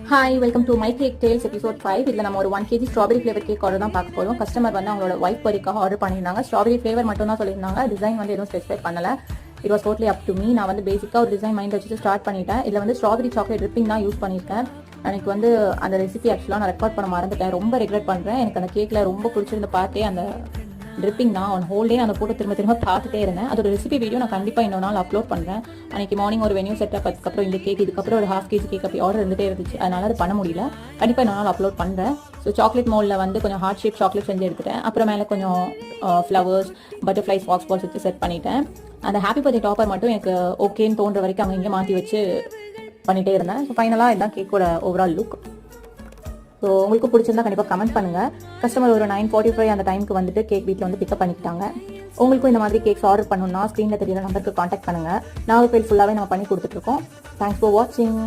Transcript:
Hi welcome to my cake tales episode 5. இதில் நம்ம ஒரு 1 kg strawberry flavour cake order தான் பார்க்க போகிறோம். கஸ்டமர் வந்து அவங்களோட ஒய்ஃப் பர்த்டேக்காக ஆர்டர் பண்ணியிருந்தாங்க. ஸ்ட்ராபெரி ஃப்ளேவர் மட்டும் தான் சொல்லியிருந்தாங்க. டிசைன் வந்து எதுவும் ஸ்பெசிஃபை பண்ணல. It was totally up to me. நான் வந்து பேசிக்காக ஒரு டிசைன் மைண்ட் வச்சுட்டு ஸ்டார்ட் பண்ணிட்டேன். இதில் வந்து ஸ்ட்ராபெரி சாக்லேட் ட்ரிப்பிங் தான் யூஸ் பண்ணியிருக்கேன். எனக்கு வந்து அந்த ரெசிபி ஆக்சுவலாக நான் ரெக்கார்ட் பண்ண மறந்துட்டேன். ரொம்ப ரெக்ரெட் பண்ணுறேன். எனக்கு அந்த கேக்கில் ரொம்ப பிடிச்சிருந்த பார்த்தே அந்த ட்ரிப்பிங் தான். ஒன் ஹோல் டே அந்த போட்டு திரும்ப பார்த்துட்டே இருந்தேன். அதோட ரெசிபி வீடியோ நான் கண்டிப்பாக இன்னொரு நாள் அப்லோட் பண்ணுறேன். அன்றைக்கி மார்னிங் ஒரு வெனியூ செட்டப், அதுக்கப்புறம் இந்த கேக், இதுக்கப்புறம் ஒரு 1/2 kg கேக் அப்படி ஆர்டர் இருந்துகிட்டே இருந்துச்சு. அதனால் அது பண்ண முடியல. கண்டிப்பாக இன்னொரு நாள் அப்லோட் பண்ணுறேன். ஸோ சாக்லேட் மோல்டில் வந்து கொஞ்சம் ஹார்ட் ஷேப் சாக்லேட் செஞ்சு எடுத்துட்டேன். அப்புறம் மேலே கொஞ்சம் ஃப்ளவர்ஸ், பட்டர்ஃப்ளைஸ், ஃபாக்ஸ் பால்ஸ் வச்சு செட் பண்ணிட்டேன். அந்த ஹாப்பி பர்த்டே டாப்பர் மட்டும் எனக்கு ஓகேன்னு தோன்ற வரைக்கும் அங்கே இங்கே மாற்றி வச்சு பண்ணிகிட்டே இருந்தேன். ஸோ ஃபைனலாக இதுதான் கேக்கோட ஓவரால் லுக். ஸோ உங்களுக்கு பிடிச்சிருந்தா கண்டிப்பாக கமெண்ட் பண்ணுங்கள். கஸ்டமர் ஒரு 9:45 அந்த டைமுக்கு வந்துட்டு கேக் வீட்டில் வந்து பிக்கப் பண்ணிக்கிட்டாங்க. உங்களுக்கும் இந்த மாதிரி கேக்ஸ் ஆர்டர் பண்ணணும்னா ஸ்க்ரீனில் தெரியுற நம்பருக்கு காண்டாக்ட் பண்ணுங்கள். நாகர்கோவில் ஃபுல்லாகவே நம்ம பண்ணி கொடுத்துட்ருக்கோம். தேங்க்ஸ் ஃபார் வாட்சிங்.